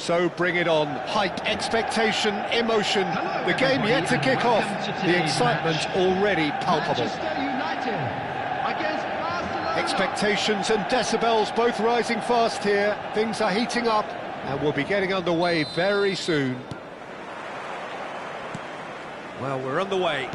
So bring it on. Hype, expectation, emotion. The game yet to kick off. The excitement already palpable. Expectations and decibels both rising fast here. Things are heating up and we'll be getting underway very soon. Well, we're underway.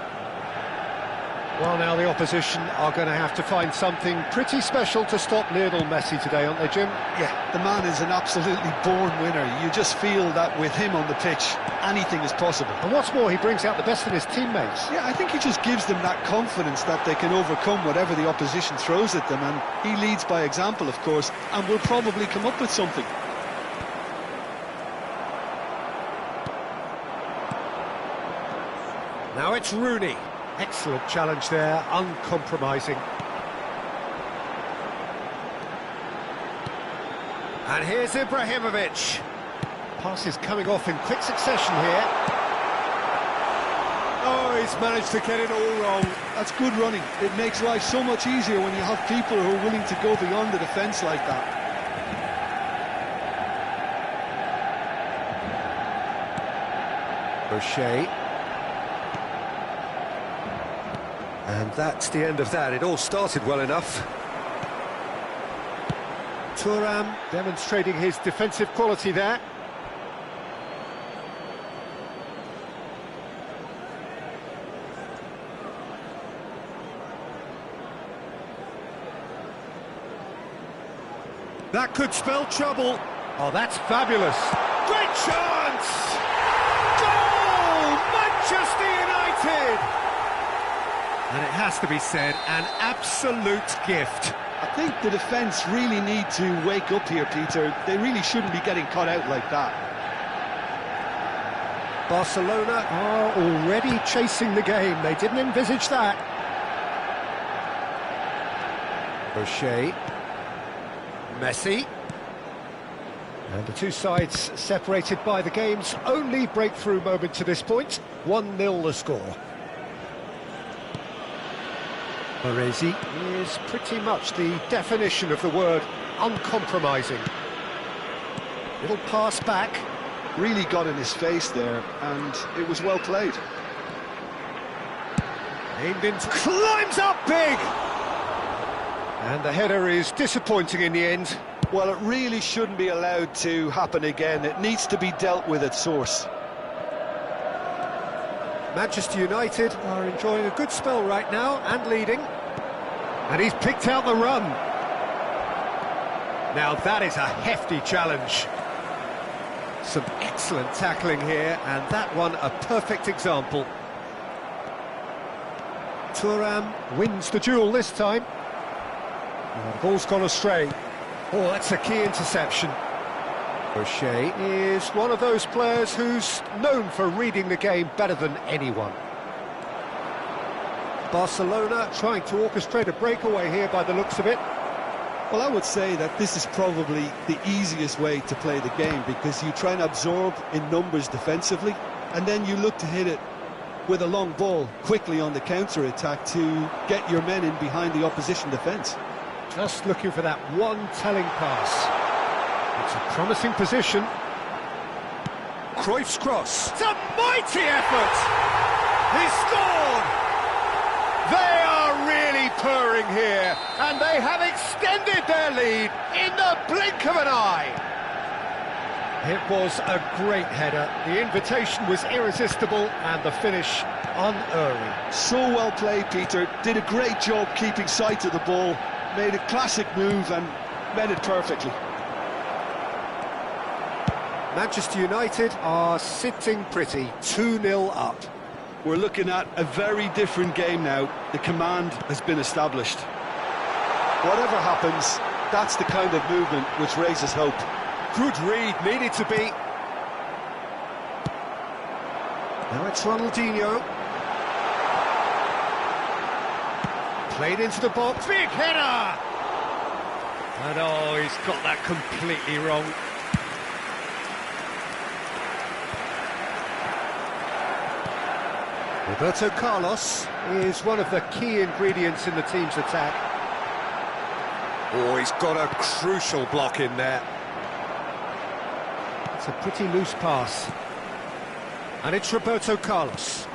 Well, now the opposition are going to have to find something pretty special to stop Lionel Messi today, aren't they, Jim? Yeah, the man is an absolutely born winner. You just feel that with him on the pitch, anything is possible. And what's more, he brings out the best in his teammates. Yeah, I think he just gives them that confidence that they can overcome whatever the opposition throws at them, and he leads by example, of course, and will probably come up with something. Now it's Rooney. Excellent challenge there, uncompromising. And here's Ibrahimovic. Passes coming off in quick succession here. Oh, he's managed to get it all wrong. That's good running. It makes life so much easier when you have people who are willing to go beyond the defence like that. O'Shea. And that's the end of that. It all started well enough. Thuram demonstrating his defensive quality there. That could spell trouble. Oh, that's fabulous. Great chance! Goal! Manchester United! And it has to be said, an absolute gift. I think the defence really need to wake up here, Peter. They really shouldn't be getting caught out like that. Barcelona are already chasing the game. They didn't envisage that. O'Shea. Messi. And the two sides separated by the game's only breakthrough moment to this point. 1-0 the score. Baresi is pretty much the definition of the word uncompromising. Little pass back. Really got in his face there, and it was well played. Aimed into... Climbs up big! And the header is disappointing in the end. Well, it really shouldn't be allowed to happen again. It needs to be dealt with at source. Manchester United are enjoying a good spell right now and leading. And he's picked out the run. Now that is a hefty challenge. Some excellent tackling here, and that one a perfect example. Thuram wins the duel this time. Oh, the ball's gone astray. Oh, that's a key interception. O'Shea is one of those players who's known for reading the game better than anyone. Barcelona trying to orchestrate a breakaway here by the looks of it. Well, I would say that this is probably the easiest way to play the game, because you try and absorb in numbers defensively, and then you look to hit it with a long ball quickly on the counter-attack to get your men in behind the opposition defence. Just looking for that one telling pass. It's a promising position. Cruyff's cross. It's a mighty effort! He scored! They are really purring here, and they have extended their lead in the blink of an eye. It was a great header. The invitation was irresistible, and the finish unerring. So well played, Peter. Did a great job keeping sight of the ball, made a classic move and made it perfectly. Manchester United are sitting pretty, 2-0 up. We're looking at a very different game now. The command has been established. Whatever happens, that's the kind of movement which raises hope. Good read, needed to be. Now it's Ronaldinho. Played into the box, big header! And oh, he's got that completely wrong. Roberto Carlos is one of the key ingredients in the team's attack. Oh, he's got a crucial block in there. It's a pretty loose pass. And it's Roberto Carlos.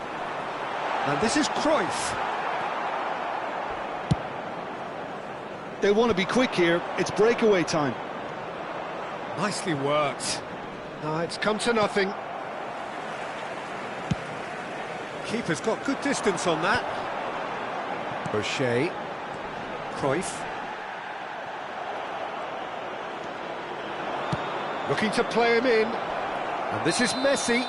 And this is Cruyff. They want to be quick here. It's breakaway time. Nicely worked. It's come to nothing. Keeper's got good distance on that. O'Shea. Cruyff. Looking to play him in. And this is Messi.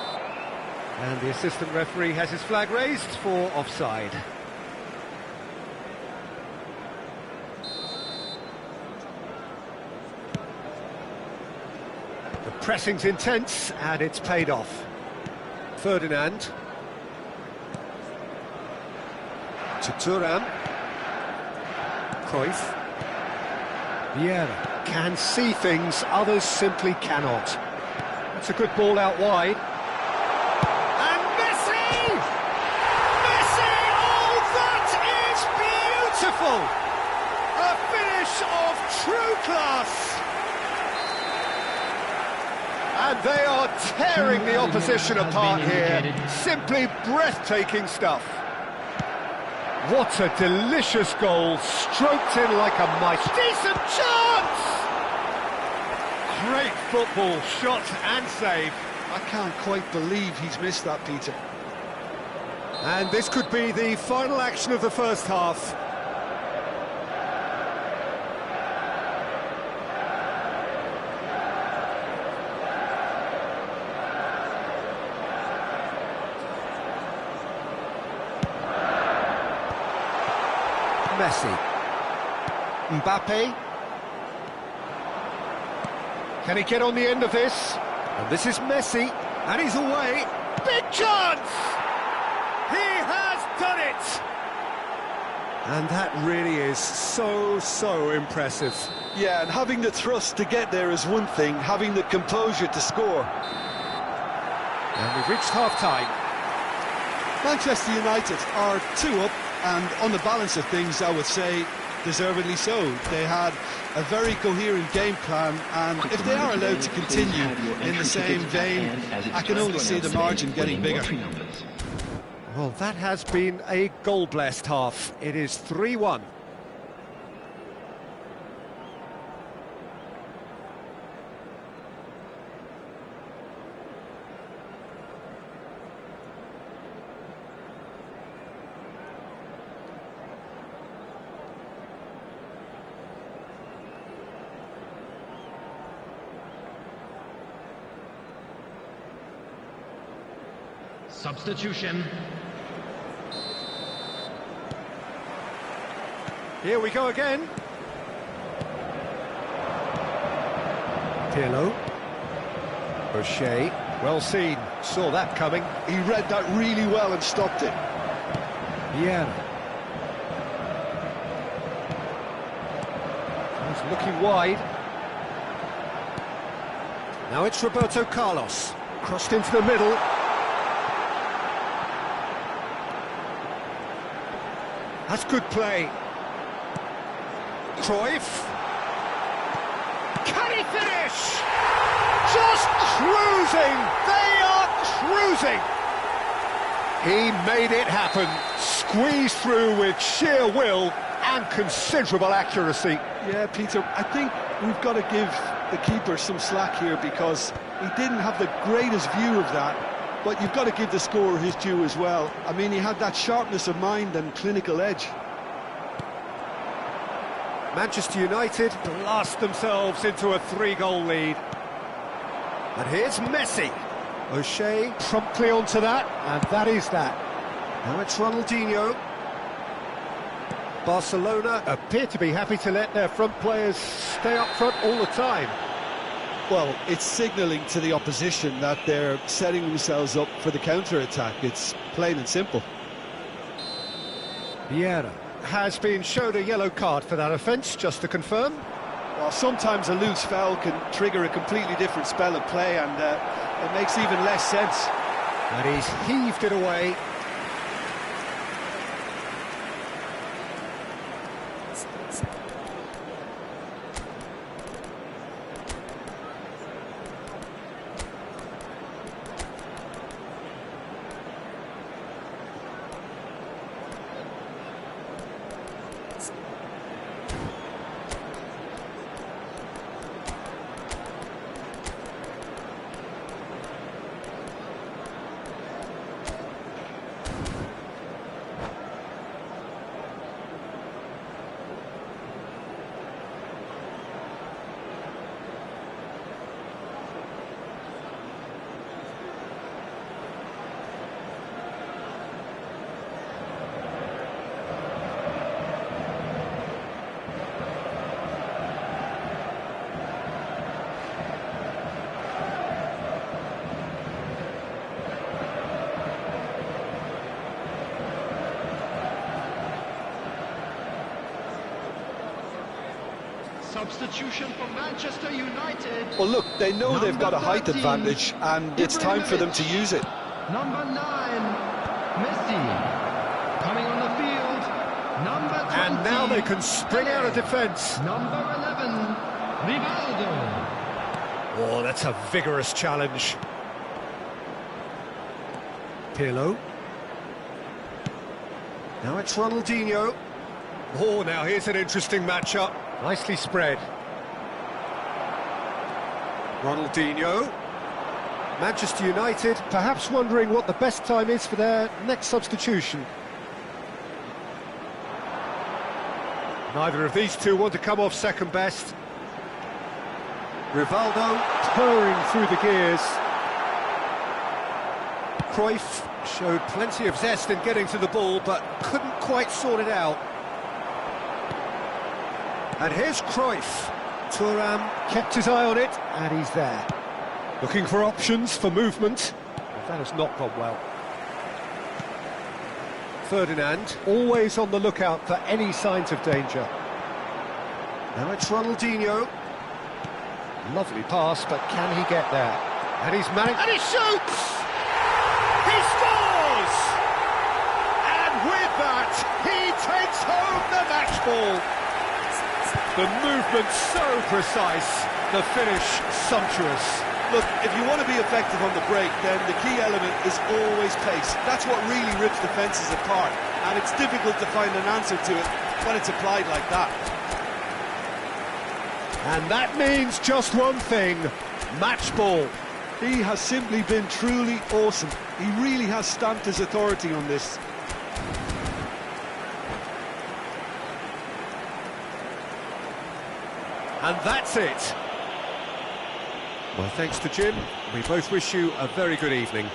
And the assistant referee has his flag raised for offside. The pressing's intense, and it's paid off. Ferdinand. To Thuram. Cruyff. Vieira can see things others simply cannot. That's a good ball out wide. And Messi! Messi! Oh, that is beautiful! A finish of true class! And they are tearing the opposition apart here. Simply breathtaking stuff. What a delicious goal, stroked in like a mice. Decent chance! Great football, shot and save. I can't quite believe he's missed that, Peter. And this could be the final action of the first half. Messi. Mbappe. Can he get on the end of this? And this is Messi, and he's away. Big chance! He has done it! And that really is so impressive. Yeah, and having the thrust to get there is one thing, having the composure to score. And we've reached half-time. Manchester United are 2 up, and on the balance of things, I would say, deservedly so. They had a very coherent game plan, and if they are allowed to continue in the same vein, I can only see the margin getting bigger. Well, that has been a goal-blessed half. It is 3-1. Substitution. Here we go again. Pirlo. O'Shea. Well seen. Saw that coming. He read that really well and stopped it. Vieira. He's looking wide. Now it's Roberto Carlos. Crossed into the middle. That's good play. Cruyff. Can he finish? Just cruising. They are cruising. He made it happen. Squeezed through with sheer will and considerable accuracy. Yeah, Peter, I think we've got to give the keeper some slack here because he didn't have the greatest view of that. But you've got to give the scorer his due as well. I mean, he had that sharpness of mind and clinical edge. Manchester United blast themselves into a 3-goal lead. And here's Messi. O'Shea promptly onto that, and that is that. Now it's Ronaldinho. Barcelona appear to be happy to let their front players stay up front all the time. Well, it's signalling to the opposition that they're setting themselves up for the counter-attack. It's plain and simple. Vieira has been showed a yellow card for that offence, just to confirm. Well, sometimes a loose foul can trigger a completely different spell of play, and it makes even less sense. And he's heaved it away. Substitution for Manchester United. Well, look, they know they've got a Number height 13, advantage, and it's time for them to use it. Number 9, Messi. Coming on the field, number 20. And now they can spring out of defence. Number 11, Rivaldo. Oh, that's a vigorous challenge. Pirlo. Now it's Ronaldinho. Oh, now here's an interesting matchup. Nicely spread. Ronaldinho. Manchester United perhaps wondering what the best time is for their next substitution. Neither of these two want to come off second best. Rivaldo purring through the gears. Cruyff showed plenty of zest in getting to the ball, but couldn't quite sort it out. And here's Cruyff. Thuram kept his eye on it, and he's there. Looking for options for movement. That has not gone well. Ferdinand, always on the lookout for any signs of danger. Now it's Ronaldinho. Lovely pass, but can he get there? And he's managed... And he shoots! He scores! And with that, he takes home the match ball. The movement so precise, the finish sumptuous. Look, if you want to be effective on the break, then the key element is always pace. That's what really rips defences apart, and it's difficult to find an answer to it when it's applied like that. And that means just one thing, match ball. He has simply been truly awesome. He really has stamped his authority on this. And that's it. Well, thanks to Jim. We both wish you a very good evening.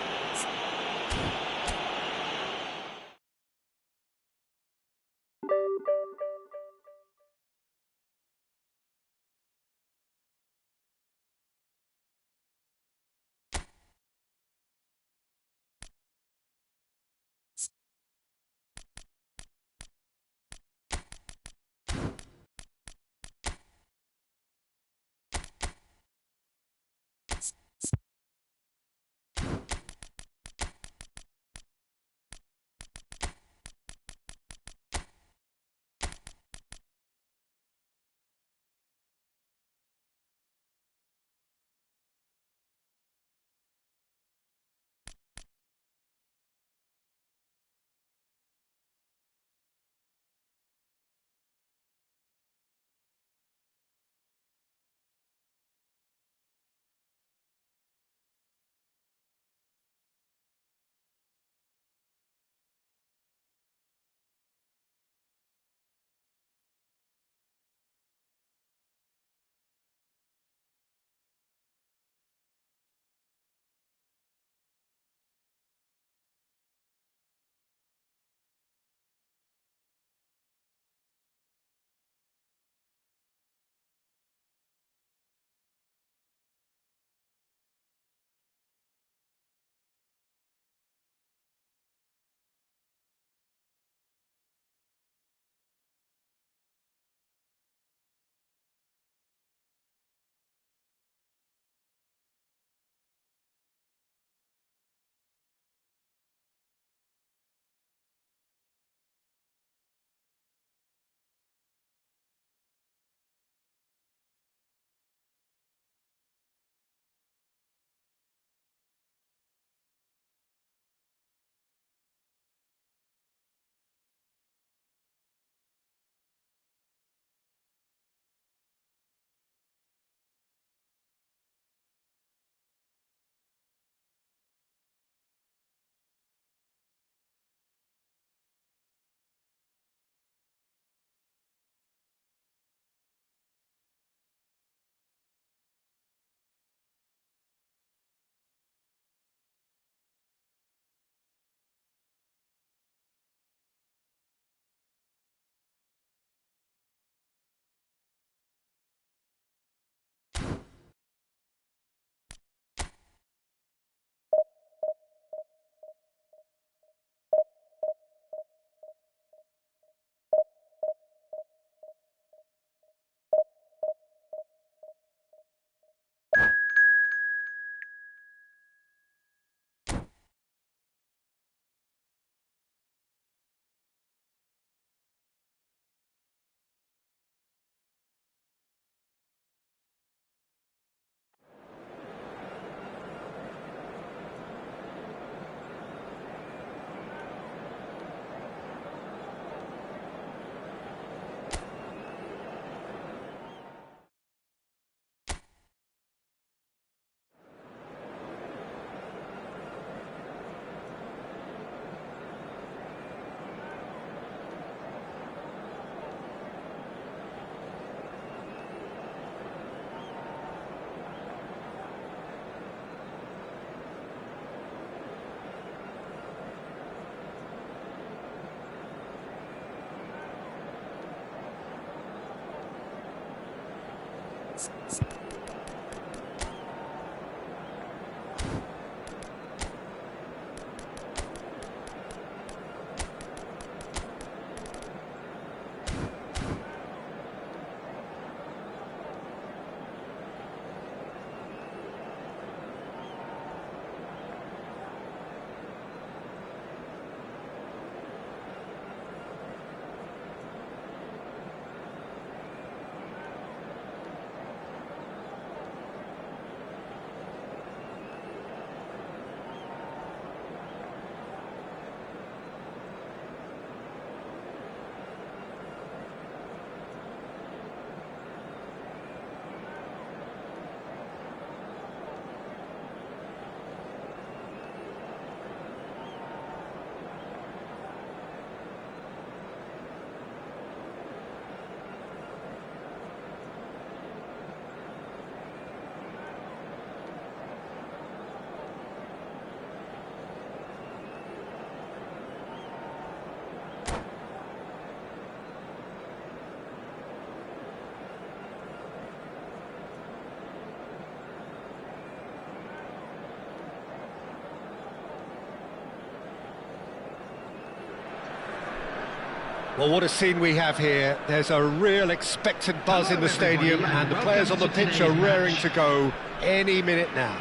Well, what a scene we have here. There's a real expectant buzz in the stadium, and the players on the pitch are raring to go any minute now.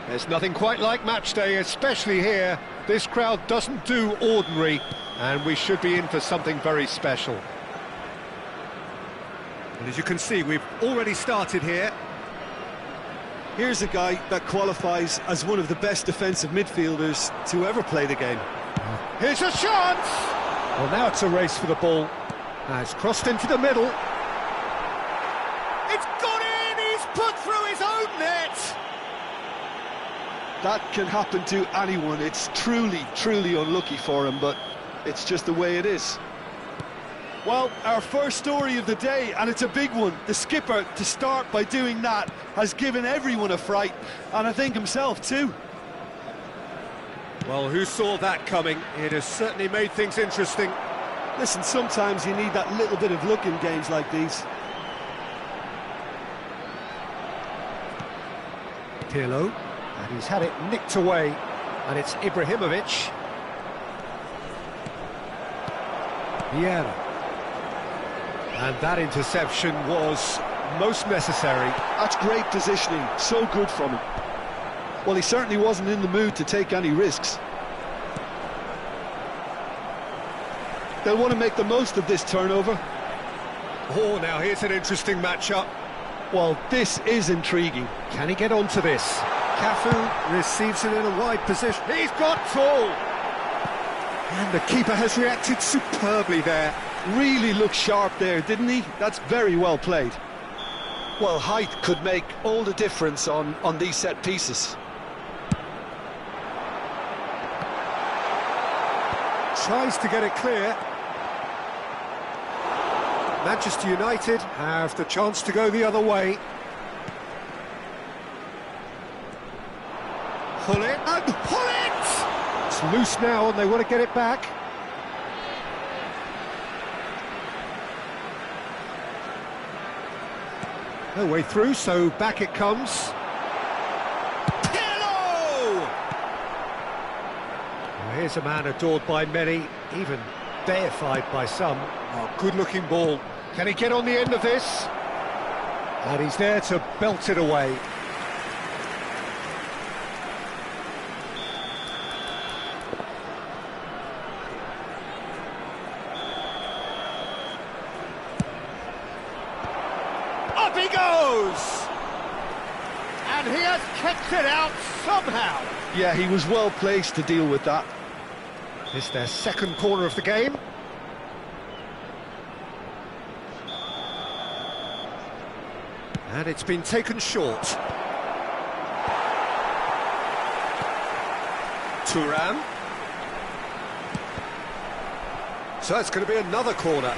There's nothing quite like match day, especially here. This crowd doesn't do ordinary, and we should be in for something very special. And as you can see, we've already started here. Here's a guy that qualifies as one of the best defensive midfielders to ever play the game. Here's a chance! Well, now it's a race for the ball. It's crossed into the middle. It's gone in! He's put through his own net! That can happen to anyone. It's truly, truly unlucky for him, but it's just the way it is. Well, our first story of the day, and it's a big one. The skipper, to start by doing that, has given everyone a fright, and I think himself too. Well, who saw that coming? It has certainly made things interesting. Listen, sometimes you need that little bit of luck in games like these. Pirlo, and he's had it nicked away, and it's Ibrahimovic. Vieira. And that interception was most necessary. That's great positioning, so good from him. Well, he certainly wasn't in the mood to take any risks. They'll want to make the most of this turnover. Oh, now here's an interesting matchup. Well, this is intriguing. Can he get onto this? Cafu receives it in a wide position. He's got full! And the keeper has reacted superbly there. Really looked sharp there, didn't he? That's very well played. Well, height could make all the difference on these set pieces. Tries to get it clear. Manchester United have the chance to go the other way. Pull it, and pull it! It's loose now, and they want to get it back. No way through, so back it comes. Here's a man adored by many, even deified by some. Oh, good-looking ball. Can he get on the end of this? And he's there to belt it away. Up he goes! And he has kept it out somehow. Yeah, he was well placed to deal with that. It's their second corner of the game. And it's been taken short. Thuram. So it's going to be another corner.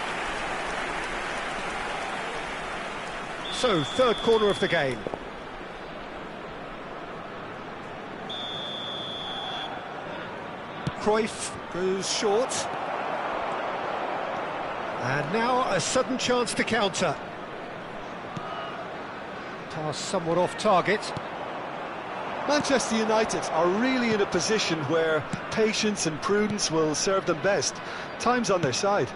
So, third corner of the game. Cruyff goes short. And now a sudden chance to counter. Pass somewhat off target. Manchester United are really in a position where patience and prudence will serve them best. Time's on their side.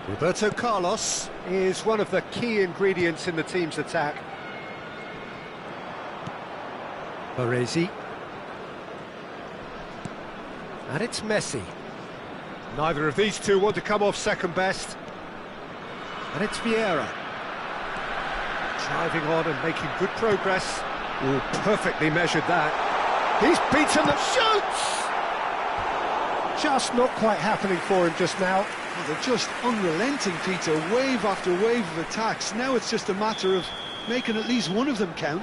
Roberto Carlos is one of the key ingredients in the team's attack. Baresi. And it's Messi. Neither of these two want to come off second best. And it's Vieira. Driving on and making good progress. Oh, perfectly measured that. He's beaten the shoots! Just not quite happening for him just now. Well, they're just unrelenting, Peter. Wave after wave of attacks. Now it's just a matter of making at least one of them count.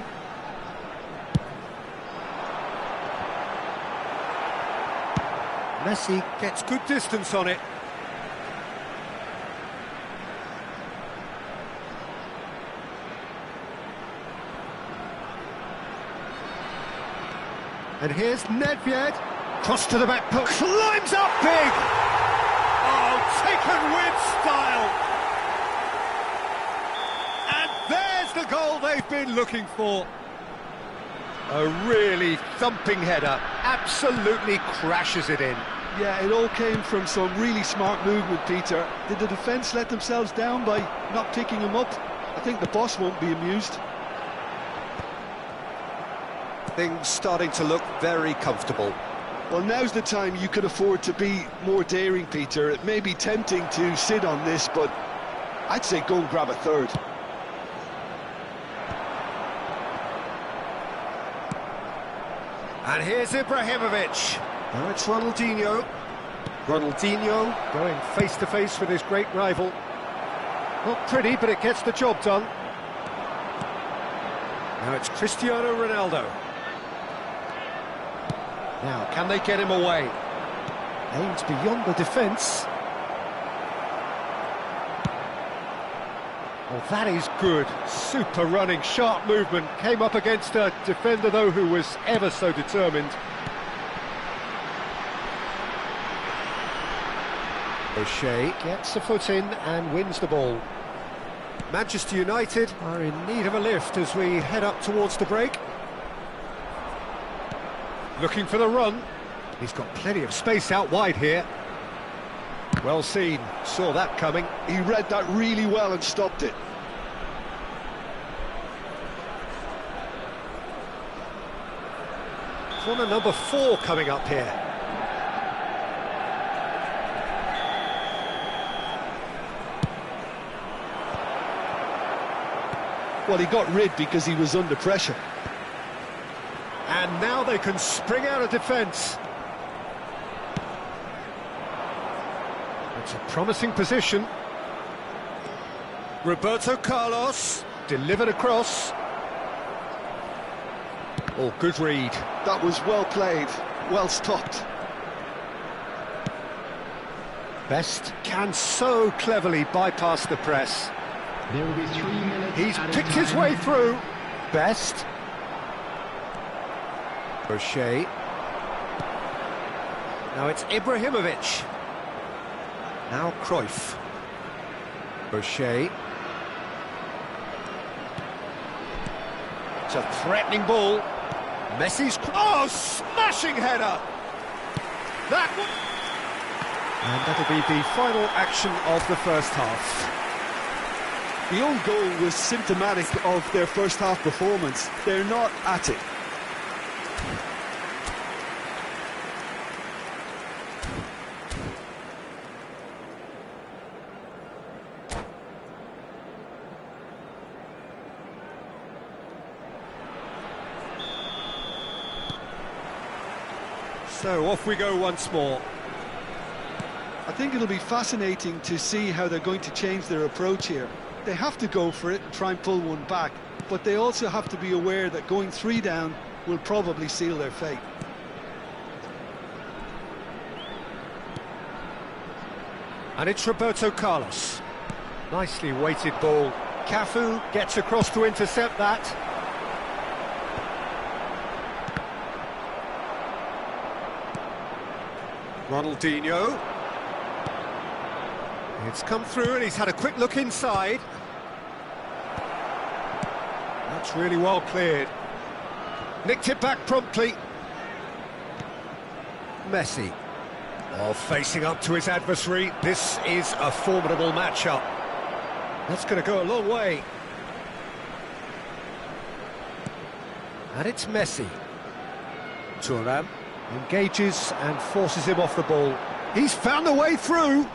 Messi gets good distance on it. And here's Nedved, cross to the back post, climbs up big! Oh, taken with style! And there's the goal they've been looking for. A really thumping header, absolutely crashes it in. Yeah, it all came from some really smart movement, Peter. Did the defence let themselves down by not picking him up? I think the boss won't be amused. Things starting to look very comfortable. Well, now's the time you could afford to be more daring, Peter. It may be tempting to sit on this, but I'd say go and grab a third. And here's Ibrahimovic. Now it's Ronaldinho. Ronaldinho going face-to-face with his great rival. Not pretty, but it gets the job done. Now it's Cristiano Ronaldo. Now, can they get him away? Aims beyond the defence. Oh, that is good. Super running, sharp movement. Came up against a defender, though, who was ever so determined. O'Shea gets a foot in and wins the ball. Manchester United are in need of a lift as we head up towards the break. Looking for the run. He's got plenty of space out wide here. Well seen, saw that coming. He read that really well and stopped it. Corner number 4 coming up here. Well, he got rid because he was under pressure. And now they can spring out of defence. It's a promising position. Roberto Carlos delivered across. Oh, good read. That was well played, well stopped. Best can so cleverly bypass the press. There will be 3 minutes. He's added picked his time. way through. Best. O'Shea. Now it's Ibrahimovic. Now Cruyff. O'Shea. It's a threatening ball. Messi's... Oh, smashing header! That one... And that'll be the final action of the first half. The own goal was symptomatic of their first half performance. They're not at it. So off we go once more. I think it'll be fascinating to see how they're going to change their approach here. They have to go for it and try and pull one back, but they also have to be aware that going 3 down will probably seal their fate. And it's Roberto Carlos. Nicely weighted ball. Cafu gets across to intercept that. Ronaldinho. It's come through and he's had a quick look inside. That's really well cleared. Nicked it back promptly. Messi. Oh, facing up to his adversary. This is a formidable matchup. That's going to go a long way. And it's Messi. Thuram engages and forces him off the ball. He's found a way through.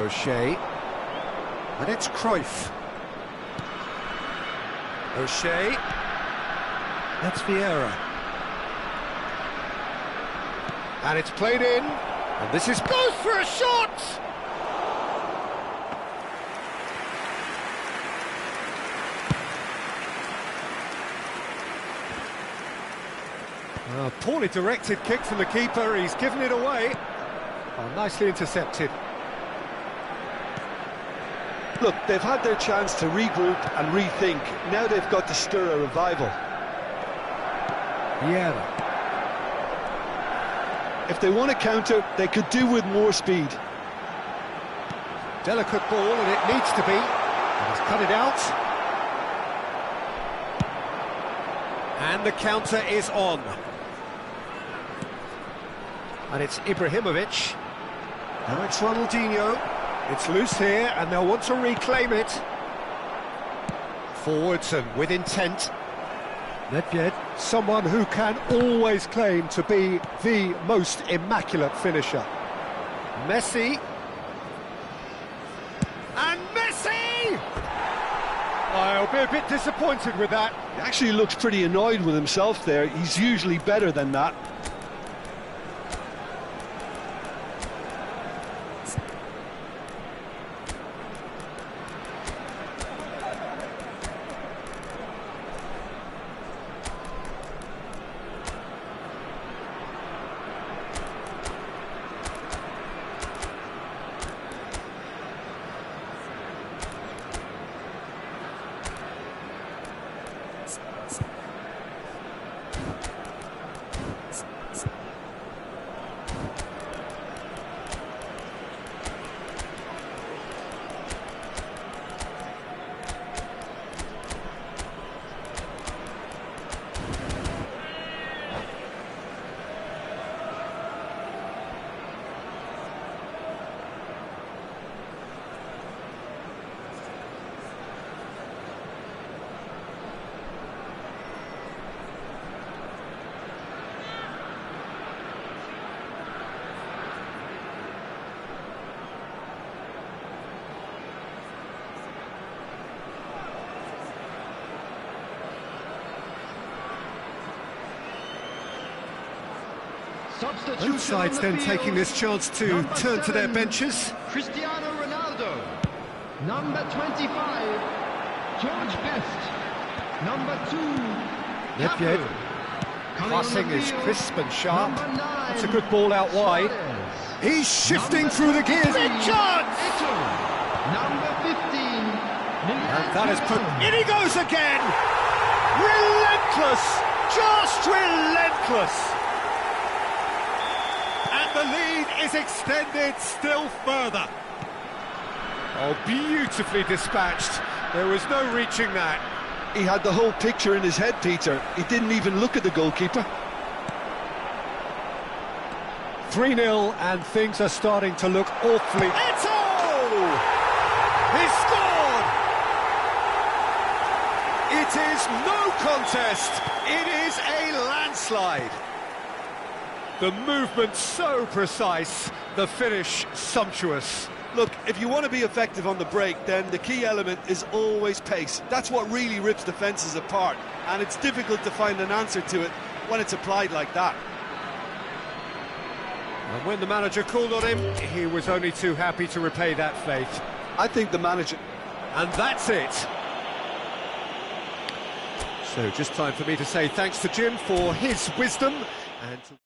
O'Shea. And it's Cruyff. O'Shea. That's Vieira. And it's played in. And this is... goes for a shot! Poorly directed kick from the keeper. He's given it away. Oh, nicely intercepted. Look, they've had their chance to regroup and rethink. Now they've got to stir a revival. Vieira. If they want to counter, they could do with more speed. Delicate ball, and it needs to be. And he's cut it out. And the counter is on. And it's Ibrahimovic. Now it's Ronaldinho. It's loose here, and they'll want to reclaim it. Forwards and with intent. Nedved, someone who can always claim to be the most immaculate finisher. Messi. And Messi! I'll be a bit disappointed with that. He actually looks pretty annoyed with himself there. He's usually better than that. Both sides then taking this chance to turn to their benches. Cristiano Ronaldo. Number 25, George Best. Number 2, Nedved. Passing is crisp and sharp. That's a good ball out wide. He's shifting through the gears. Big chance! Number 15, And that is put... In he goes again! Relentless! Just relentless! The lead is extended still further. Oh, beautifully dispatched. There was no reaching that. He had the whole picture in his head, Peter. He didn't even look at the goalkeeper. 3-0, and things are starting to look awfully... Eto'o! He scored! It is no contest. It is a landslide. The movement so precise, the finish sumptuous. Look, if you want to be effective on the break, then the key element is always pace. That's what really rips defences apart, and it's difficult to find an answer to it when it's applied like that. And when the manager called on him, he was only too happy to repay that faith. I think the manager... And that's it. So just time for me to say thanks to Jim for his wisdom and to...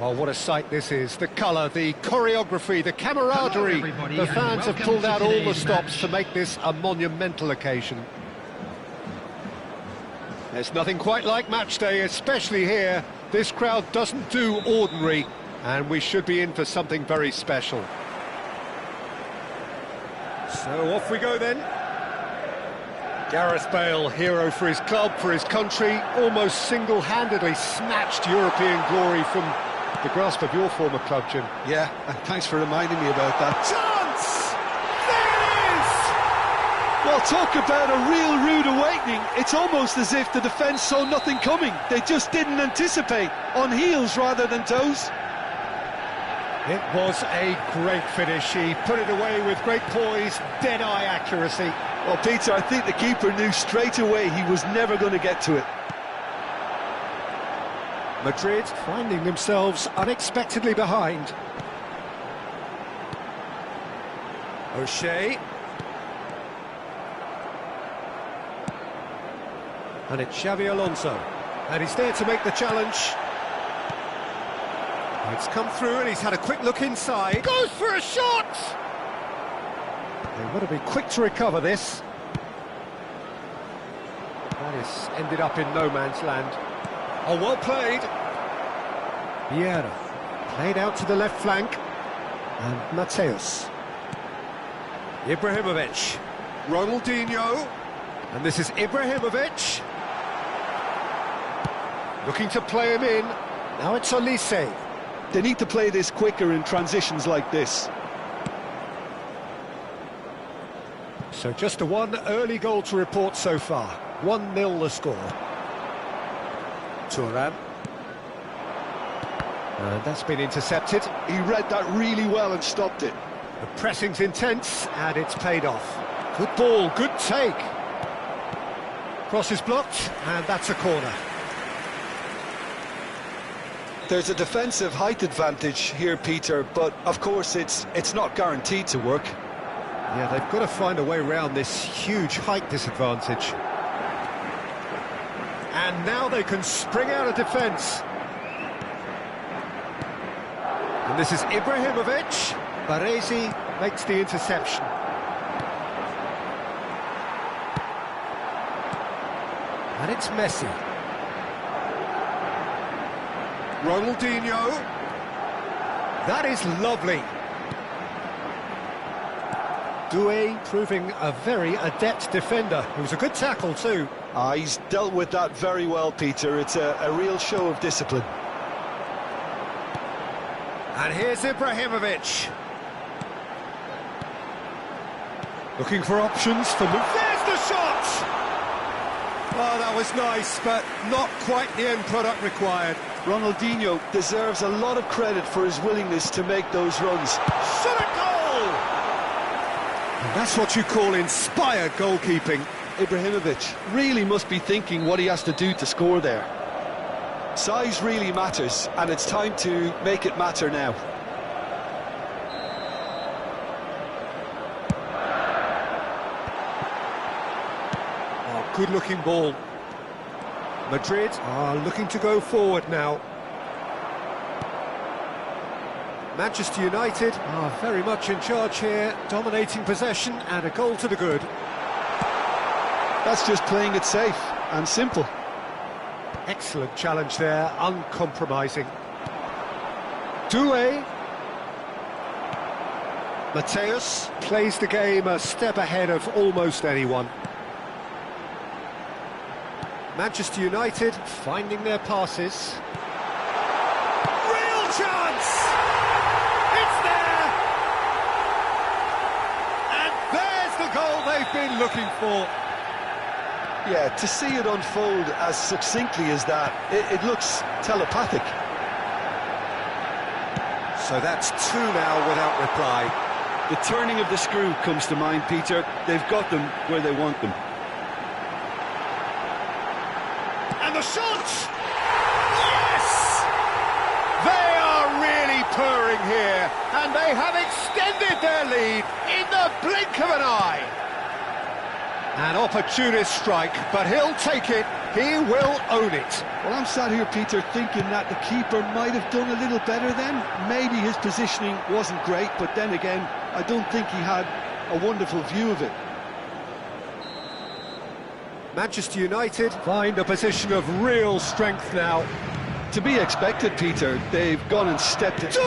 Well, what a sight this is. The colour, the choreography, the camaraderie. everybody, The and fans have welcome pulled to out all the today's stops match. to make this a monumental occasion. There's nothing quite like match day, especially here. This crowd doesn't do ordinary, and we should be in for something very special. So off we go then. Gareth Bale, hero for his club, for his country, almost single-handedly snatched European glory from the grasp of your former club, Jim. Yeah, and thanks for reminding me about that. Chance! There it is! Well, talk about a real rude awakening. It's almost as if the defence saw nothing coming. They just didn't anticipate, on heels rather than toes. It was a great finish. He put it away with great poise, dead-eye accuracy. Well, Peter, I think the keeper knew straight away he was never going to get to it. Madrid finding themselves unexpectedly behind. O'Shea. And it's Xavi Alonso. And he's there to make the challenge. It's come through and he's had a quick look inside. Goes for a shot! They've got to be quick to recover this. That is ended up in no man's land. Oh, well played. Vieira played out to the left flank. And Mateus. Ibrahimovic. Ronaldinho. And this is Ibrahimovic. Looking to play him in. Now it's Olise. They need to play this quicker in transitions like this. So just a one early goal to report so far. 1-0 the score. Thuram. And that's been intercepted. He read that really well and stopped it. The pressing's intense and it's paid off. Good ball, good take. Cross is blocked and that's a corner. There's a defensive height advantage here, Peter, but of course it's not guaranteed to work. Yeah, they've got to find a way around this huge height disadvantage. And now they can spring out of defence. And this is Ibrahimovic. Baresi makes the interception. And it's Messi. Ronaldinho. That is lovely. Doué proving a very adept defender. It was a good tackle too. He's dealt with that very well, Peter. It's a real show of discipline. And here's Ibrahimovic. Looking for options for... There's the shot! Oh, that was nice, but not quite the end product required. Ronaldinho deserves a lot of credit for his willingness to make those runs. Shot a goal! And that's what you call inspired goalkeeping. Ibrahimovic really must be thinking what he has to do to score there. Size really matters, and it's time to make it matter now. Oh, good-looking ball. Madrid are looking to go forward now. Manchester United are very much in charge here, dominating possession and a goal to the good. That's just playing it safe and simple. Excellent challenge there, uncompromising. Doué. Mateus plays the game a step ahead of almost anyone. Manchester United finding their passes. Real chance! It's there! And there's the goal they've been looking for. Yeah, to see it unfold as succinctly as that, it looks telepathic. So that's two now without reply. The turning of the screw comes to mind, Peter. They've got them where they want them. And the shot! Yes! They are really purring here, and they have extended their lead in the blink of an eye. An opportunist strike, but he'll take it. He will own it. Well, I'm sat here, Peter, thinking that the keeper might have done a little better then. Maybe his positioning wasn't great, but then again, I don't think he had a wonderful view of it. Manchester United find a position of real strength now. To be expected, Peter. They've gone and stepped it.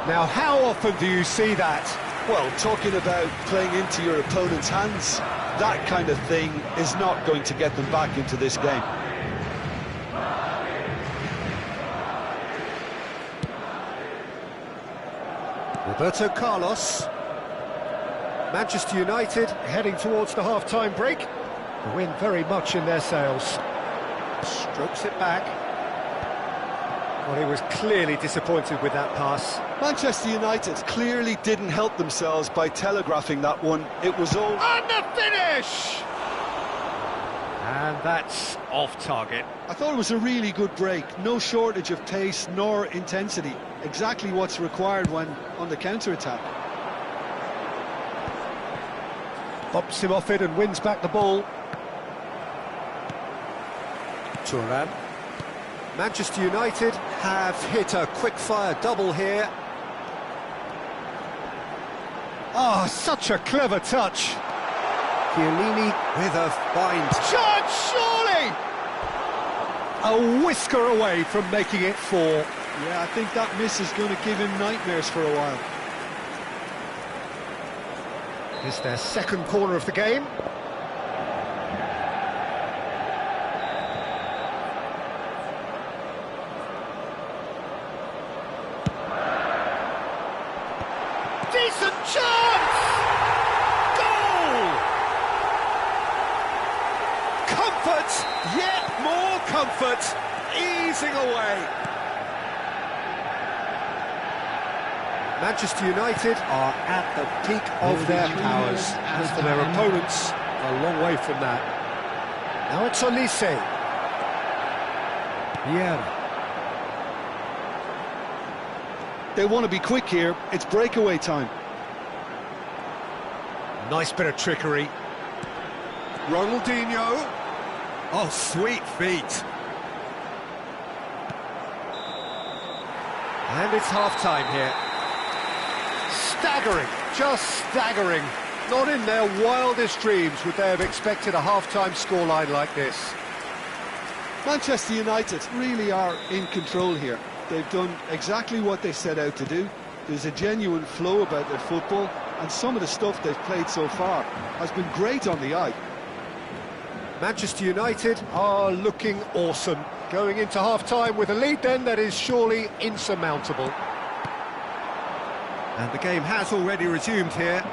Now, how often do you see that? Well, talking about playing into your opponent's hands, that kind of thing is not going to get them back into this game. Roberto Carlos. Manchester United heading towards the half-time break. The wind very much in their sails. Strokes it back. Well, he was clearly disappointed with that pass. Manchester United clearly didn't help themselves by telegraphing that one. It was all... And the finish! And that's off target. I thought it was a really good break. No shortage of pace nor intensity. Exactly what's required when on the counter-attack. Bumps him off it and wins back the ball. Turan. Manchester United have hit a quick-fire double here. Oh, such a clever touch. Chiellini with a bind. Shot, surely! A whisker away from making it 4. Yeah, I think that miss is going to give him nightmares for a while. It's their second corner of the game. Decent chance! Goal! Comfort, yet more comfort, easing away. Manchester United are at the peak of their powers. As for their opponents, a long way from that. Now it's Olise. Yeah. They want to be quick here. It's breakaway time. Nice bit of trickery. Ronaldinho. Oh, sweet feet. And it's half-time here. Staggering, just staggering. Not in their wildest dreams would they have expected a half-time scoreline like this. Manchester United really are in control here. They've done exactly what they set out to do. There's a genuine flow about their football, and some of the stuff they've played so far has been great on the eye. Manchester United are looking awesome. Going into half-time with a lead then that is surely insurmountable. And the game has already resumed here.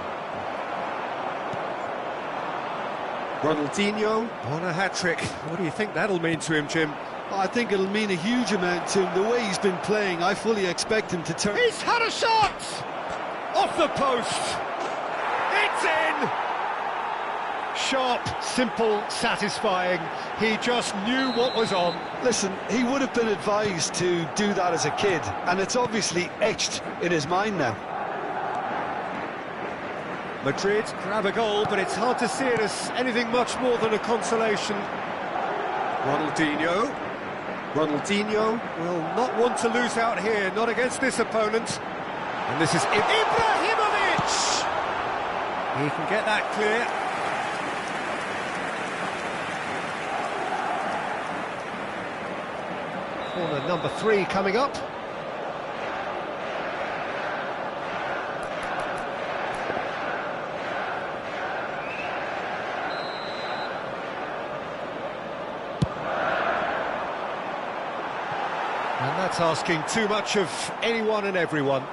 Ronaldinho on a hat-trick. What do you think that'll mean to him, Jim? I think it'll mean a huge amount to him. The way he's been playing, I fully expect him to turn... He's had a shot! Off the post! It's in! Sharp, simple, satisfying. He just knew what was on. Listen, he would have been advised to do that as a kid, and it's obviously etched in his mind now. Madrid grab a goal, but it's hard to see it as anything much more than a consolation. Ronaldinho. Ronaldinho will not want to lose out here, not against this opponent. And this is Ibrahimovic! He can get that clear. Corner number 3 coming up. And that's asking too much of anyone and everyone.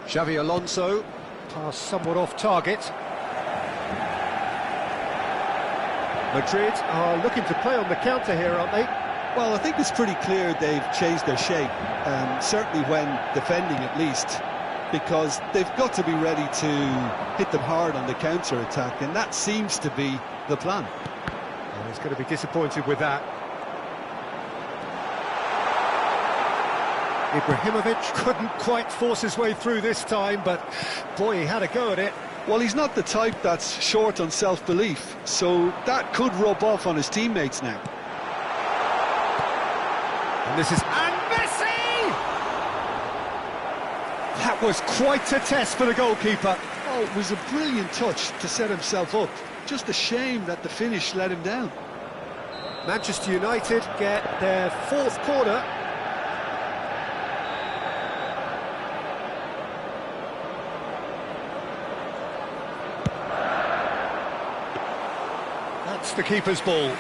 Xavi Alonso, pass somewhat off target. Madrid are looking to play on the counter here, aren't they? Well, I think it's pretty clear they've changed their shape, certainly when defending at least, because they've got to be ready to hit them hard on the counter-attack, and that seems to be the plan. Well, he's going to be disappointed with that. Ibrahimovic couldn't quite force his way through this time, but boy, he had a go at it. Well, he's not the type that's short on self-belief, so that could rub off on his teammates now. And this is... And Messi! That was quite a test for the goalkeeper. Oh, it was a brilliant touch to set himself up. Just a shame that the finish let him down. Manchester United get their fourth corner. That's the keeper's ball.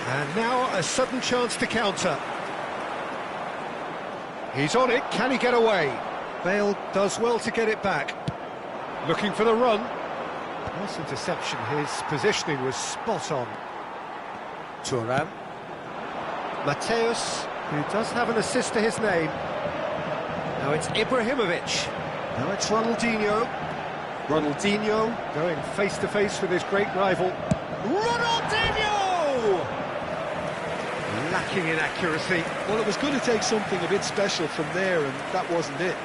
And now a sudden chance to counter. He's on it, can he get away? Bale does well to get it back. Looking for the run. Nice interception, his positioning was spot on. Thuram. Mateus, who does have an assist to his name. Now it's Ibrahimovic. Now it's Ronaldinho. Ronaldinho going face-to-face with his great rival. Ronaldinho! Lacking in accuracy. Well, it was going to take something a bit special from there, and that wasn't it.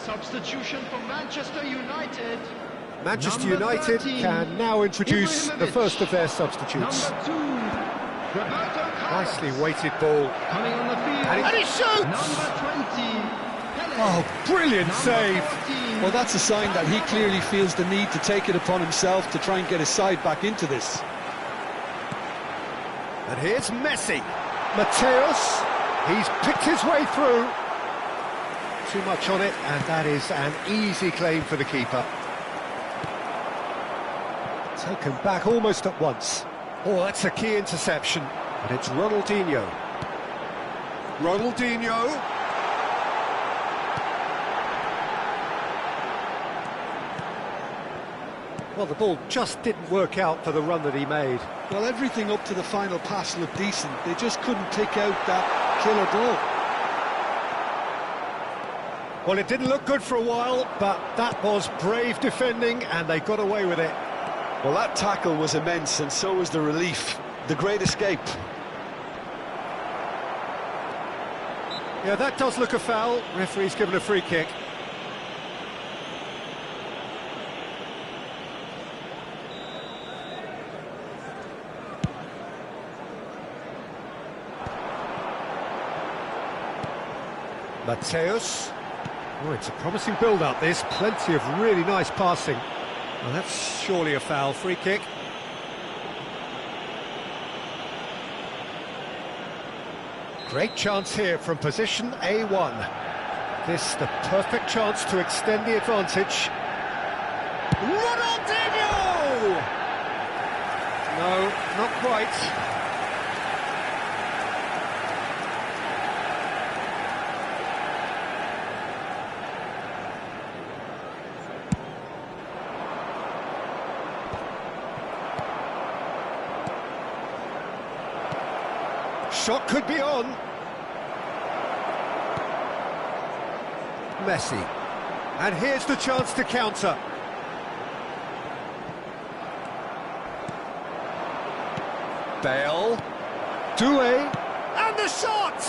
Substitution for Manchester United. Manchester Number United 13, can now introduce the Ibrahimovic. first of their substitutes. Number 2, Roberto Carlos. Nicely weighted ball. Coming on the field. And he shoots! Number 20, Pele. Oh, brilliant Number save! 14, Well, that's a sign that he clearly feels the need to take it upon himself to try and get his side back into this. And here's Messi. Mateus, he's picked his way through. Too much on it, and that is an easy claim for the keeper. Taken back almost at once. Oh, that's a key interception. And it's Ronaldinho. Ronaldinho. Well, the ball just didn't work out for the run that he made. Well, everything up to the final pass looked decent. They just couldn't take out that killer ball. Well, it didn't look good for a while, but that was brave defending, and they got away with it. Well, that tackle was immense, and so was the relief. The great escape. Yeah, that does look a foul. Referee's given a free kick. Mateus. Oh, it's a promising build-up, this. Plenty of really nice passing. Well, that's surely a foul. Free kick. Great chance here from position A1. This the perfect chance to extend the advantage. Ronaldinho! No, not quite. shot could be on. Messi. And here's the chance to counter. Bale. Doué. And the shot!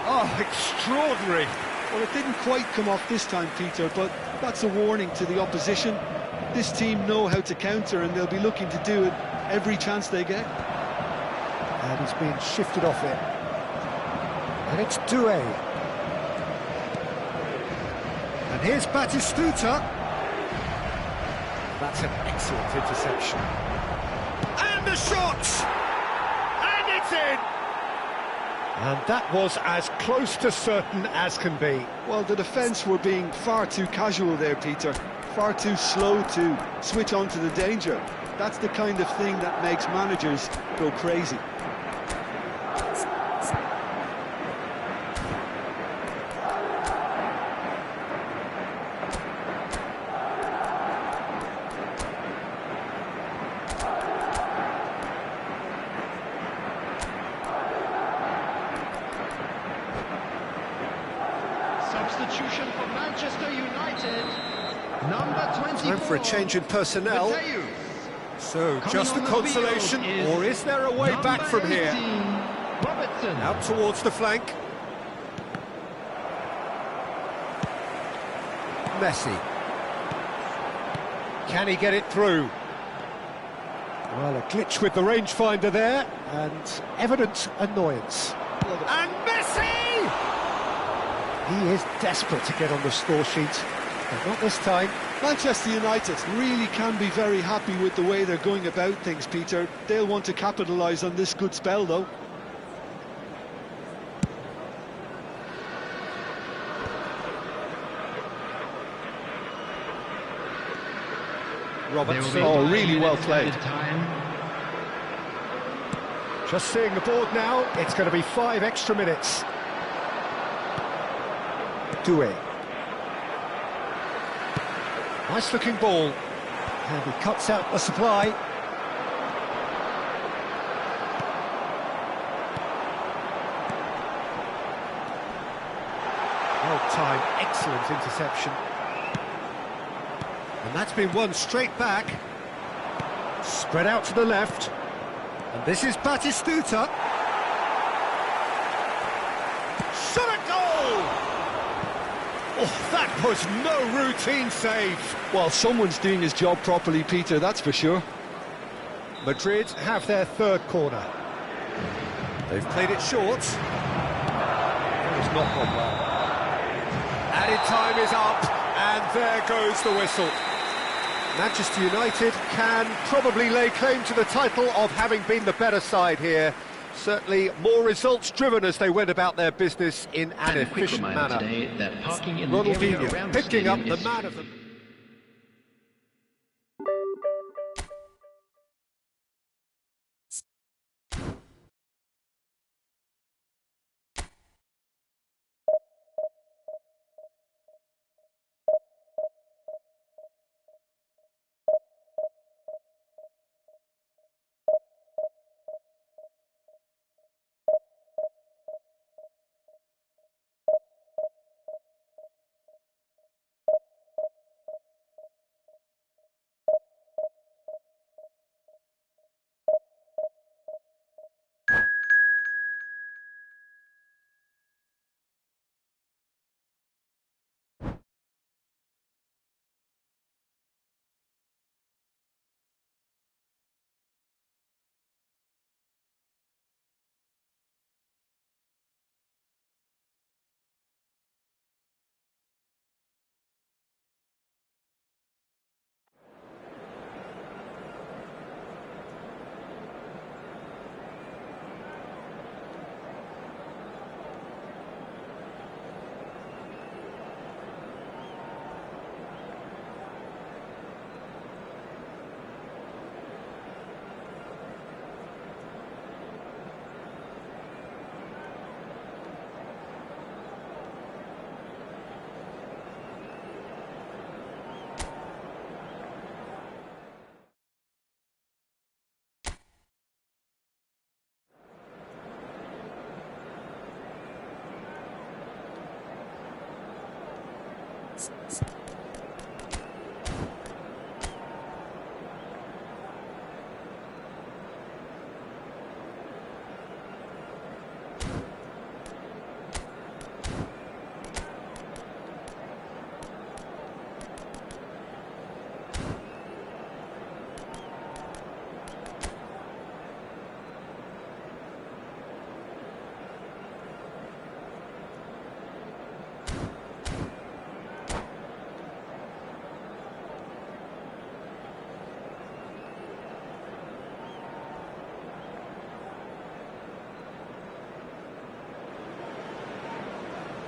Oh, extraordinary. Well, it didn't quite come off this time, Peter, but that's a warning to the opposition. This team know how to counter, and they'll be looking to do it every chance they get. And he's being shifted off it. And it's Doué. And here's Batistuta. That's an excellent interception. And the shot! And it's in! And that was as close to certain as can be. Well, the defence were being far too casual there, Peter. Far too slow to switch on to the danger. That's the kind of thing that makes managers go crazy. Substitution for Manchester United. Number 24. Time for a change in personnel. Matthew. So, Coming just a on the consolation, field or is there a way back from number here? 18, Robertson. Out towards the flank. Messi. Can he get it through? Well, a glitch with the rangefinder there, and evident annoyance. And Messi! He is desperate to get on the score sheet, but not this time. Manchester United really can be very happy with the way they're going about things, Peter. They'll want to capitalise on this good spell, though. Robertson. Oh, really well played. Just seeing the board now, it's going to be 5 extra minutes. Doué. Nice looking ball. And he cuts out the supply. Well timed, excellent interception. And that's been won straight back. Spread out to the left. And this is Batistuta. Shot a goal! Oh, that was no routine save. Well, someone's doing his job properly, Peter, that's for sure. Madrid have their third corner. They've played it short. It's not gone well. Added time is up, and there goes the whistle. Manchester United can probably lay claim to the title of having been the better side here. Certainly more results-driven as they went about their business in an efficient manner. Today that parking in the area Ronaldinho around the picking up stadium the is man of the...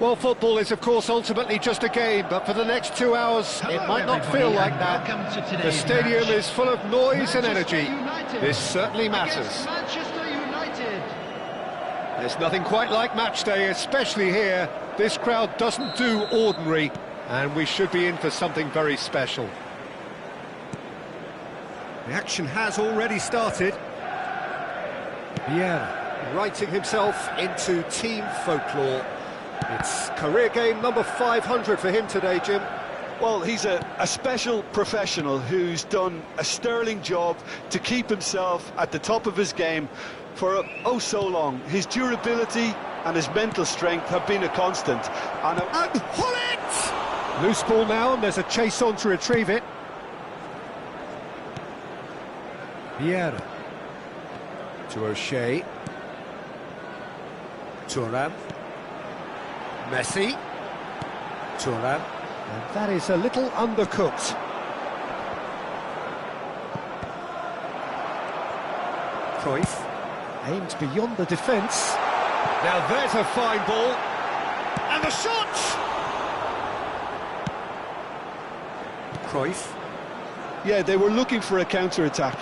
Well, football is, of course, ultimately just a game, but for the next 2 hours, it might not feel like that. The stadium is full of noise and energy. This certainly matters. Manchester United. There's nothing quite like match day, especially here. This crowd doesn't do ordinary, and we should be in for something very special. The action has already started. Vieira writing himself into team folklore. It's career game number 500 for him today, Jim. Well, he's a special professional who's done a sterling job to keep himself at the top of his game for oh so long. His durability and his mental strength have been a constant. And pull it! Loose ball now, and there's a chase on to retrieve it. Vieira to O'Shea. Thuram. Messi. Thuram. And that is a little undercooked. Cruyff aimed beyond the defence. Now there's a fine ball. And the shot! Cruyff. yeah, they were looking for a counter-attack.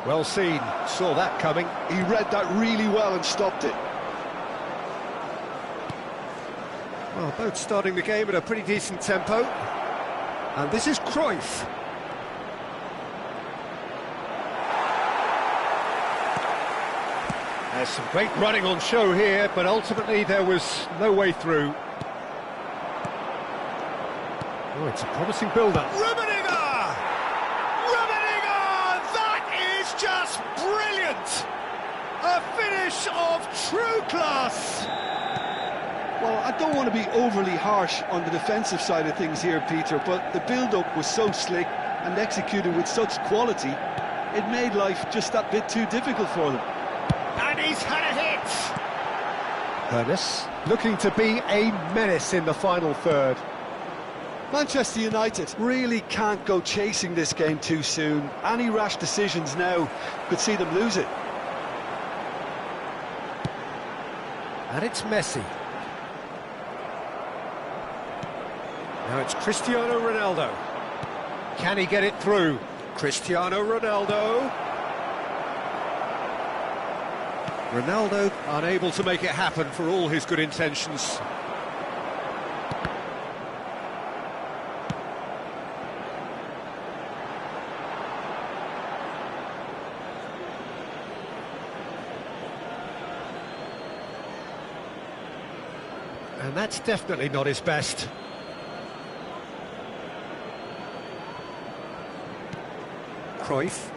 Well seen, saw that coming. He read that really well and stopped it. Well, both starting the game at a pretty decent tempo. And this is Cruyff. There's some great running on show here, but ultimately there was no way through. Oh, it's a promising build-up. Rummenigge! Rummenigge! That is just brilliant! A finish of true class! Well, I don't want to be overly harsh on the defensive side of things here, Peter, but the build-up was so slick and executed with such quality, it made life just that bit too difficult for them. And he's had a hit! Ernest looking to be a menace in the final third. Manchester United really can't go chasing this game too soon. Any rash decisions now could see them lose it. And it's Messi. Now it's Cristiano Ronaldo. Can he get it through? Cristiano Ronaldo. Ronaldo unable to make it happen for all his good intentions. And that's definitely not his best. Cruyff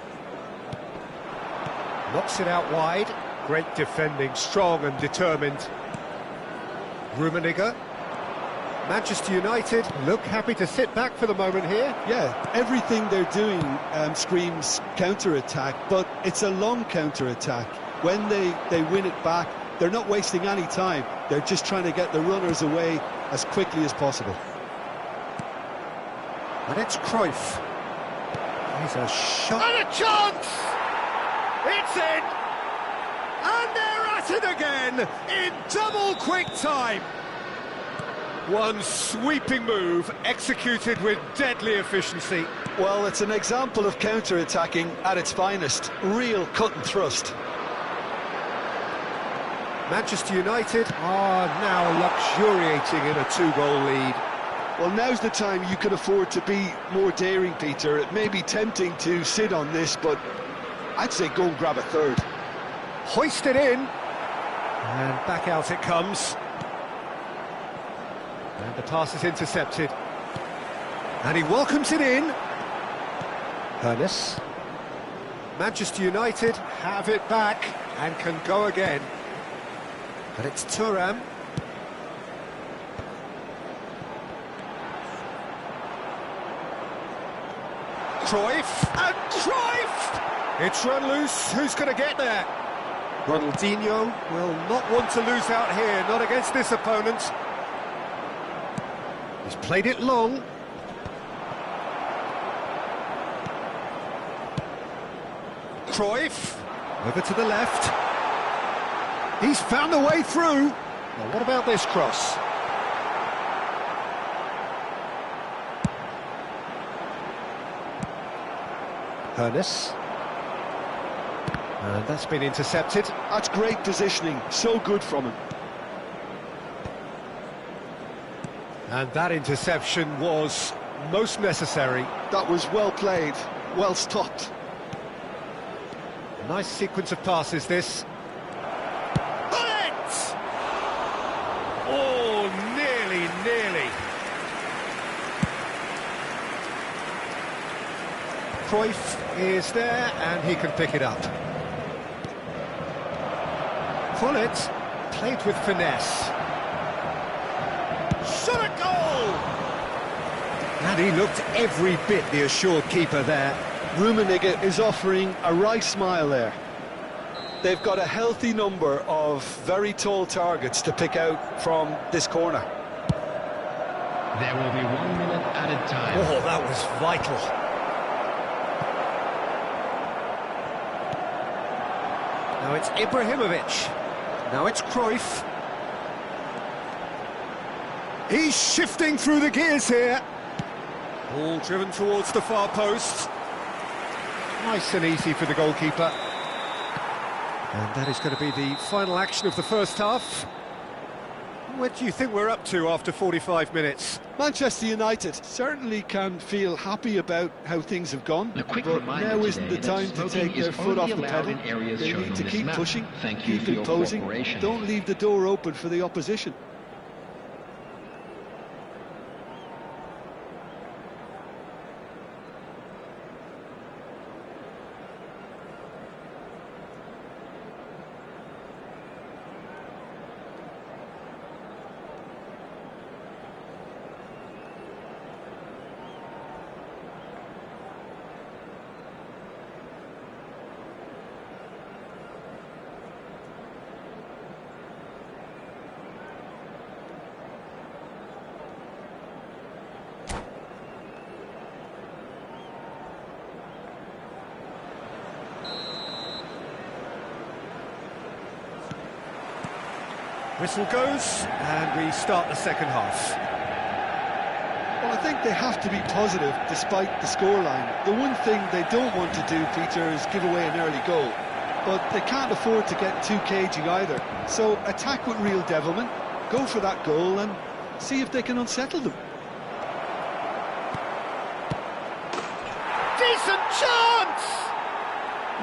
knocks it out wide. Great defending, strong and determined. Rummenigge. Manchester United look happy to sit back for the moment here. Yeah, everything they're doing screams counter-attack, but it's a long counter-attack. When they win it back, they're not wasting any time. They're just trying to get the runners away as quickly as possible. And it's Cruyff. He's a shot. And a chance! It's in! And they're at it again in double quick time. One sweeping move executed with deadly efficiency. Well, it's an example of counter-attacking at its finest. Real cut and thrust. Manchester United are now luxuriating in a two-goal lead. Well, now's the time you can afford to be more daring, Peter. It may be tempting to sit on this, but I'd say go and grab a third. Hoisted in, and back out it comes. And the pass is intercepted. And he welcomes it in. Ernest. Manchester United have it back and can go again. And it's Thuram. Cruyff, and Cruyff! It's run loose, who's going to get there? Ronaldinho will not want to lose out here, not against this opponent. He's played it long. Cruyff, over to the left. He's found a way through. Now what about this cross? Ernest. And that's been intercepted. That's great positioning, so good from him. And that interception was most necessary. That was well played, well stopped. Nice sequence of passes, this. Bullet! Oh, nearly. Cruyff is there, and he can pick it up. Bullet played with finesse. Shot a goal! And he looked every bit the assured keeper there. Rummenigge is offering a right smile there. They've got a healthy number of very tall targets to pick out from this corner. There will be 1 minute added time. Oh, that was vital. Now it's Ibrahimovic. Now it's Cruyff. He's shifting through the gears here. Ball driven towards the far post. Nice and easy for the goalkeeper. And that is going to be the final action of the first half. What do you think we're up to after 45 minutes? Manchester United certainly can feel happy about how things have gone, but now isn't the time to take their foot off the pedal. They need to keep pushing, keep imposing, don't leave the door open for the opposition. Whistle goes, and we start the second half. Well, I think they have to be positive despite the scoreline. The one thing they don't want to do, Peter, is give away an early goal. But they can't afford to get too cagey either. So attack with real devilment, go for that goal and see if they can unsettle them. Decent chance!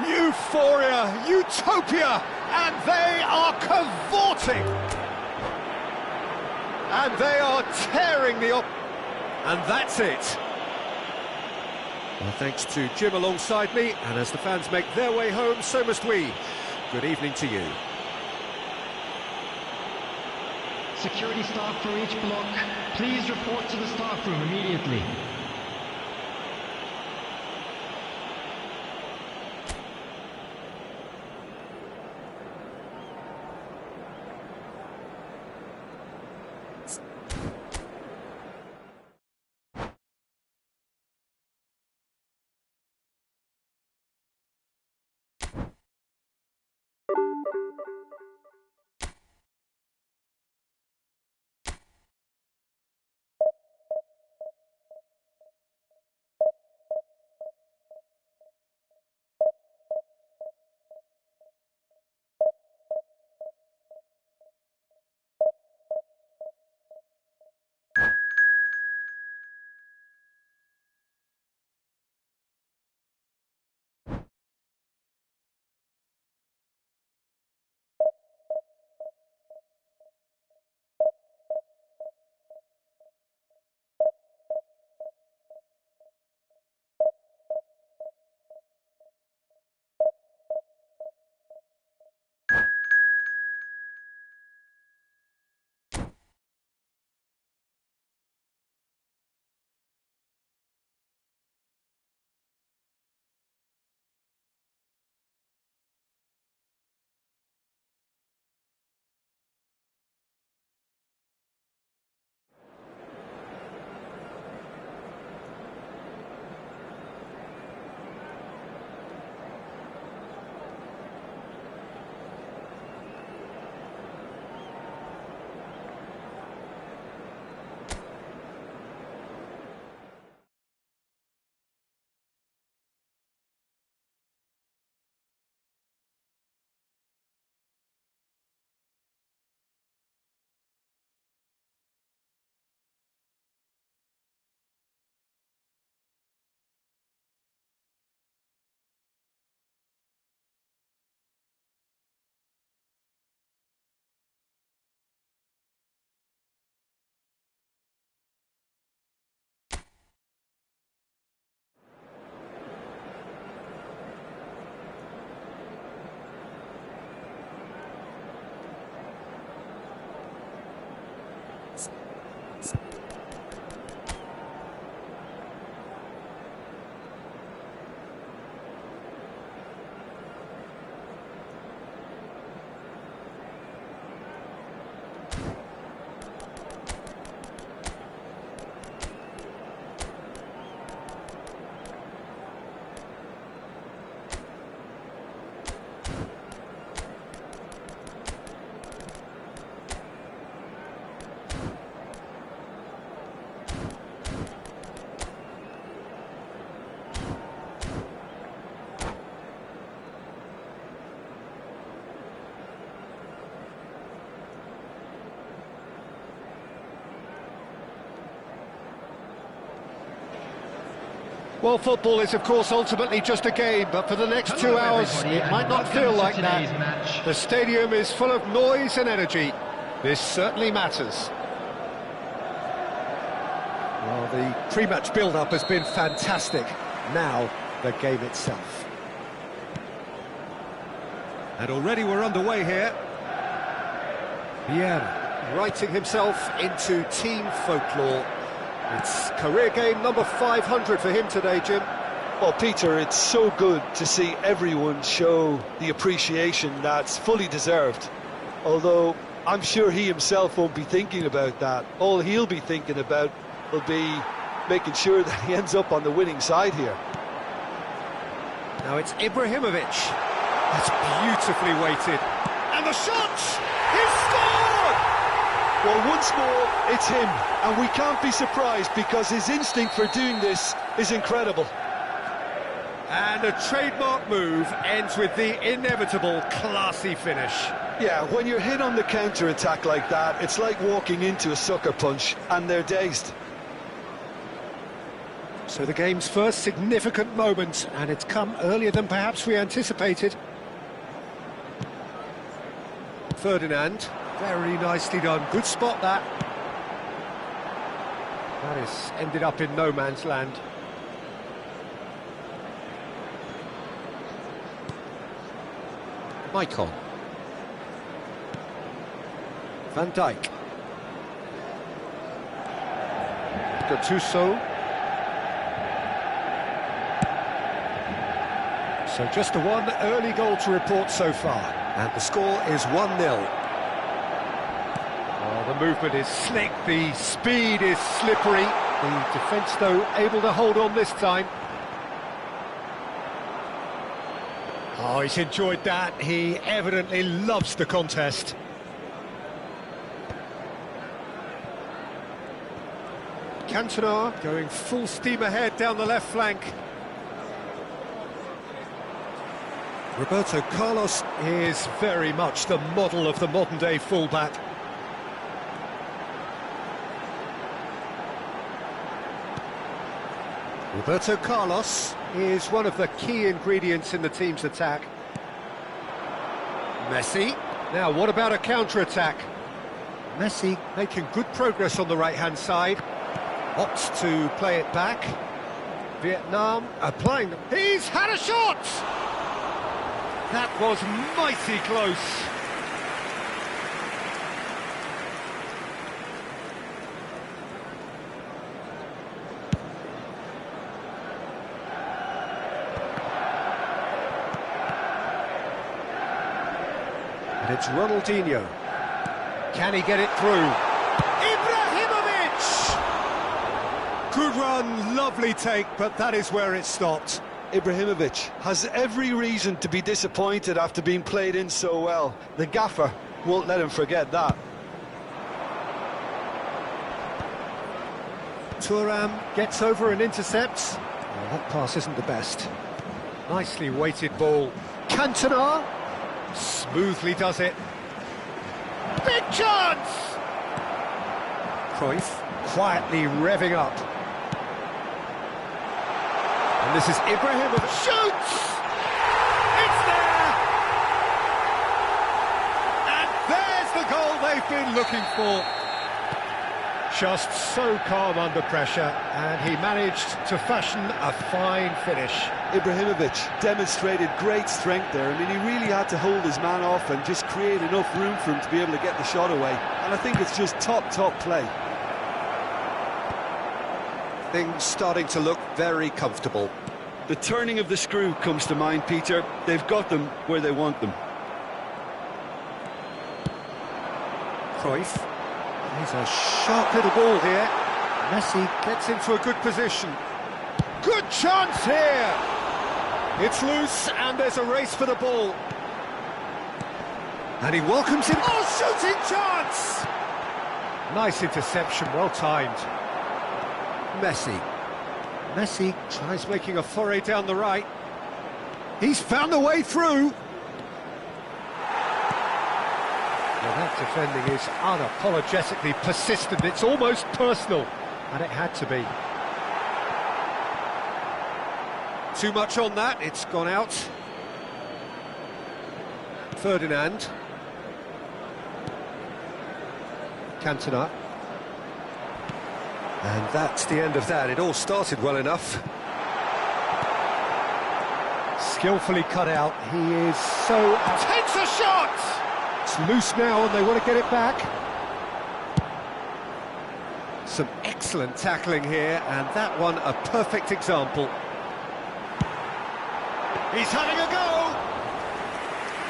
Euphoria, utopia, and they are cavorting. And they are tearing the and that's it. Well, thanks to Jim alongside me, and as the fans make their way home, so must we. Good evening to you. Security staff for each block, please report to the staff room immediately. Well, football is, of course, ultimately just a game, but for the next 2 hours, it might not feel like that. Match. The stadium is full of noise and energy. This certainly matters. Well, the pre-match build-up has been fantastic. Now, the game itself. And already we're underway here. Vieira writing himself into team folklore. It's career game number 500 for him today, Jim. Well, Peter, it's so good to see everyone show the appreciation that's fully deserved. Although, I'm sure he himself won't be thinking about that. All he'll be thinking about will be making sure that he ends up on the winning side here. Now it's Ibrahimovic. That's beautifully weighted. And the shot! He's scored! Well, once more, it's him. And we can't be surprised because his instinct for doing this is incredible. And a trademark move ends with the inevitable classy finish. Yeah, when you're hit on the counter-attack like that, it's like walking into a sucker punch, and they're dazed. So the game's first significant moment, and it's come earlier than perhaps we anticipated. Ferdinand, very nicely done. Good spot, that. That has ended up in no man's land. Maicon. Van Dijk. Gattuso. So just the one early goal to report so far. And the score is 1-0. Oh, the movement is slick, the speed is slippery. The defence, though, able to hold on this time. Oh, he's enjoyed that. He evidently loves the contest. Cantona going full steam ahead down the left flank. Roberto Carlos is very much the model of the modern-day fullback. Roberto Carlos is one of the key ingredients in the team's attack. Messi. Now, what about a counter-attack? Messi making good progress on the right-hand side. Opts to play it back. Vietnam applying them. He's had a shot! That was mighty close. And it's Ronaldinho. Can he get it through? Ibrahimovic! Good run, lovely take, but that is where it stopped. Ibrahimovic has every reason to be disappointed after being played in so well. The gaffer won't let him forget that. Thuram gets over and intercepts. Well, that pass isn't the best. Nicely weighted ball. Cantona smoothly does it. Big chance! Cruyff quietly revving up. And this is Ibrahimovic. Shoots! It's there! And there's the goal they've been looking for. Just so calm under pressure, and he managed to fashion a fine finish. Ibrahimovic demonstrated great strength there. I mean, he really had to hold his man off and just create enough room for him to be able to get the shot away. And I think it's just top play. Things starting to look very comfortable. The turning of the screw comes to mind, Peter. They've got them where they want them. Cruyff. He's a sharp little ball here. Messi gets into a good position. Good chance here! It's loose, and there's a race for the ball. And he welcomes him. Oh, shooting chance! Nice interception, well timed. Messi. Messi tries making a foray down the right. He's found a way through. Well, that defending is unapologetically persistent. It's almost personal, and it had to be. too much on that, it's gone out. Ferdinand. Cantona. And that's the end of that. It all started well enough. Skillfully cut out. He is so... Takes a shot! It's loose now and they want to get it back. Some excellent tackling here, and that one a perfect example. He's having a go!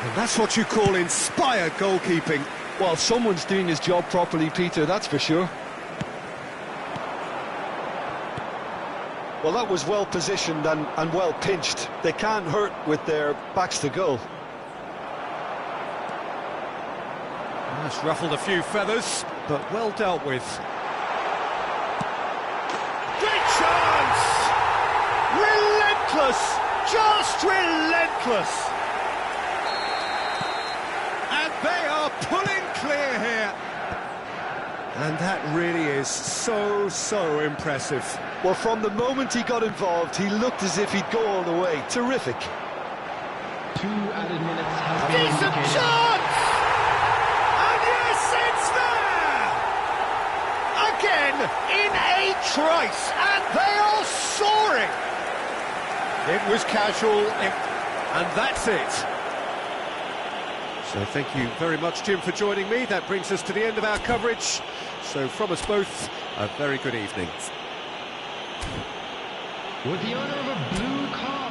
And that's what you call inspired goalkeeping. Well, someone's doing his job properly, Peter, that's for sure. Well, that was well positioned and well pinched. They can't hurt with their backs to goal. That's ruffled a few feathers, but well dealt with. Great chance! Relentless! Just relentless! And they are pulling clear here. And that really is so impressive. Well, from the moment he got involved, he looked as if he'd go all the way. Terrific. 2 added minutes have been Decent indicated. chance! And yes, it's there! Again, in a trice, and they are soaring! It was casual, and that's it. So thank you very much, Jim, for joining me. That brings us to the end of our coverage. So from us both, a very good evening. With the owner of a blue car.